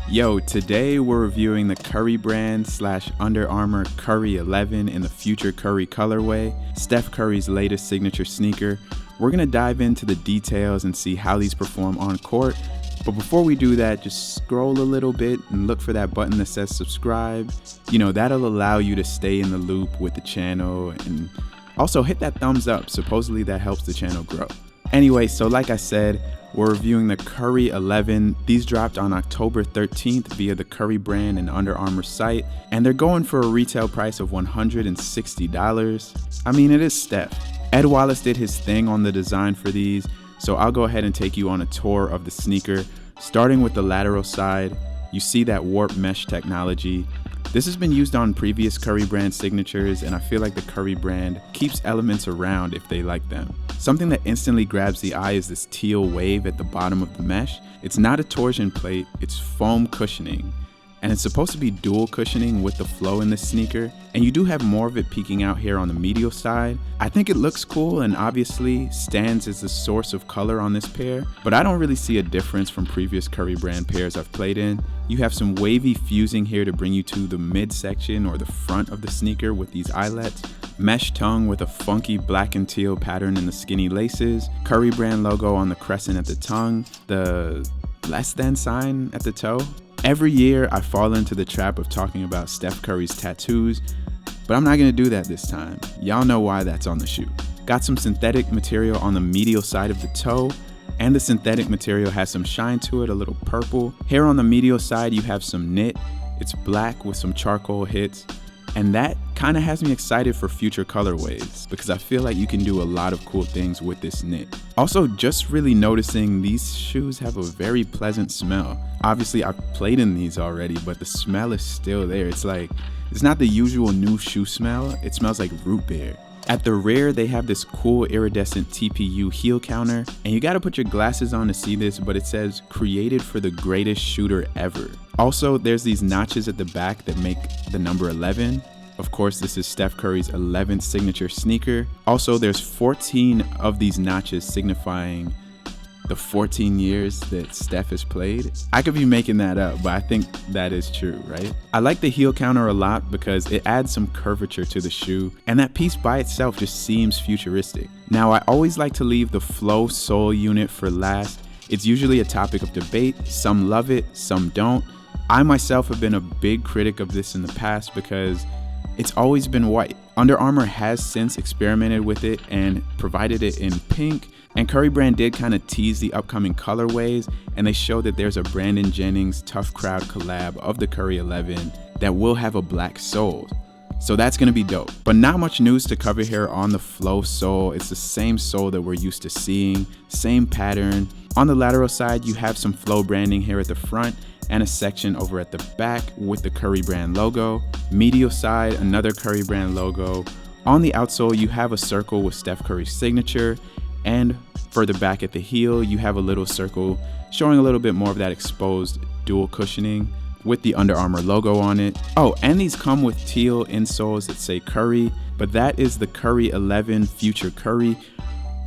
Yo, today we're reviewing the Curry brand / Under Armour Curry 11 in the Future Curry colorway, Steph Curry's latest signature sneaker. We're going to dive into the details and see how these perform on court. But before we do that, just scroll a little bit and look for that button that says subscribe. That'll allow you to stay in the loop with the channel, and also hit that thumbs up. Supposedly that helps the channel grow. Anyway, so like I said, we're reviewing the Curry 11. These dropped on October 13th via the Curry brand and Under Armour site, and they're going for a retail price of $160. I mean, it is Steph. Ed Wallace did his thing on the design for these, so I'll go ahead and take you on a tour of the sneaker. Starting with the lateral side, you see that warp mesh technology. This has been used on previous Curry brand signatures, and I feel like the Curry brand keeps elements around if they like them. Something that instantly grabs the eye is this teal wave at the bottom of the mesh. It's not a torsion plate, it's foam cushioning. And it's supposed to be dual cushioning with the flow in this sneaker. And you do have more of it peeking out here on the medial side. I think it looks cool and obviously stands as the source of color on this pair, but I don't really see a difference from previous Curry brand pairs I've played in. You have some wavy fusing here to bring you to the midsection or the front of the sneaker with these eyelets. Mesh tongue with a funky black and teal pattern in the skinny laces. Curry brand logo on the crescent at the tongue. The less than sign at the toe. Every year I fall into the trap of talking about Steph Curry's tattoos, but I'm not gonna do that this time. Y'all know why that's on the shoe. Got some synthetic material on the medial side of the toe, and the synthetic material has some shine to it, a little purple. Here on the medial side you have some knit. It's black with some charcoal hits, and that kind of has me excited for future colorways because I feel like you can do a lot of cool things with this knit. Also, just really noticing these shoes have a very pleasant smell. Obviously, I've played in these already, but the smell is still there. It's not the usual new shoe smell. It smells like root beer. At the rear, they have this cool iridescent TPU heel counter, and you gotta put your glasses on to see this, but it says created for the greatest shooter ever. Also, there's these notches at the back that make the number 11. Of course, this is Steph Curry's 11th signature sneaker. Also, there's 14 of these notches signifying the 14 years that Steph has played. I could be making that up, but I think that is true, right? I like the heel counter a lot because it adds some curvature to the shoe, and that piece by itself just seems futuristic. Now, I always like to leave the flow sole unit for last. It's usually a topic of debate. Some love it, some don't. I myself have been a big critic of this in the past because it's always been white. Under Armour has since experimented with it and provided it in pink, and Curry brand did kind of tease the upcoming colorways, and they show that there's a Brandon Jennings Tough Crowd collab of the Curry 11 that will have a black sole. So that's gonna be dope. But not much news to cover here on the flow sole. It's the same sole that we're used to seeing, same pattern. On the lateral side, you have some flow branding here at the front and a section over at the back with the Curry brand logo. Medial side, another Curry brand logo. On the outsole, you have a circle with Steph Curry's signature, and further back at the heel, you have a little circle showing a little bit more of that exposed dual cushioning with the Under Armour logo on it. Oh, and these come with teal insoles that say Curry, but that is the Curry 11 Future Curry.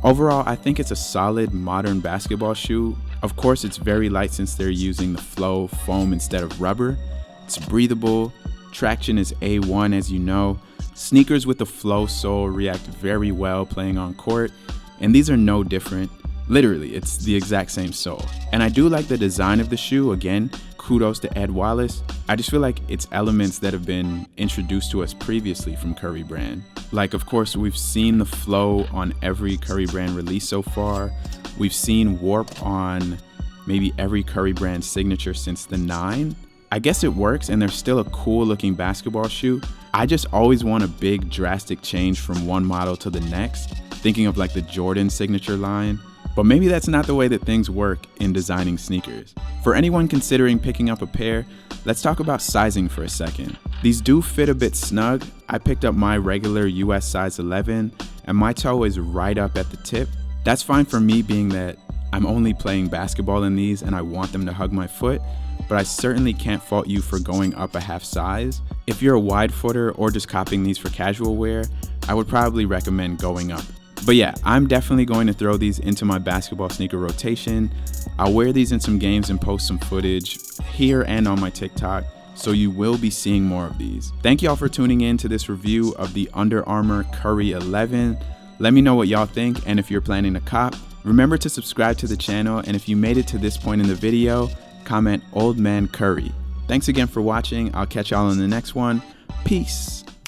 Overall, I think it's a solid modern basketball shoe. Of course, it's very light since they're using the flow foam instead of rubber. It's breathable. Traction is A1, as you know. Sneakers with the flow sole react very well playing on court, and these are no different. Literally, it's the exact same sole. And I do like the design of the shoe. Again, kudos to Ed Wallace. I just feel like it's elements that have been introduced to us previously from Curry brand. Like, of course, we've seen the flow on every Curry brand release so far. We've seen warp on maybe every Curry brand signature since the 9. I guess it works, and they're still a cool looking basketball shoe. I just always want a big drastic change from one model to the next, thinking of like the Jordan signature line. But maybe that's not the way that things work in designing sneakers. For anyone considering picking up a pair, let's talk about sizing for a second. These do fit a bit snug. I picked up my regular US size 11, and my toe is right up at the tip. That's fine for me, being that I'm only playing basketball in these and I want them to hug my foot, but I certainly can't fault you for going up a half size. If you're a wide footer or just copying these for casual wear, I would probably recommend going up But yeah, I'm definitely going to throw these into my basketball sneaker rotation. I'll wear these in some games and post some footage here and on my TikTok, so you will be seeing more of these. Thank y'all for tuning in to this review of the Under Armour Curry 11. Let me know what y'all think, and if you're planning to cop. Remember to subscribe to the channel, and if you made it to this point in the video, comment Old Man Curry. Thanks again for watching. I'll catch y'all in the next one. Peace.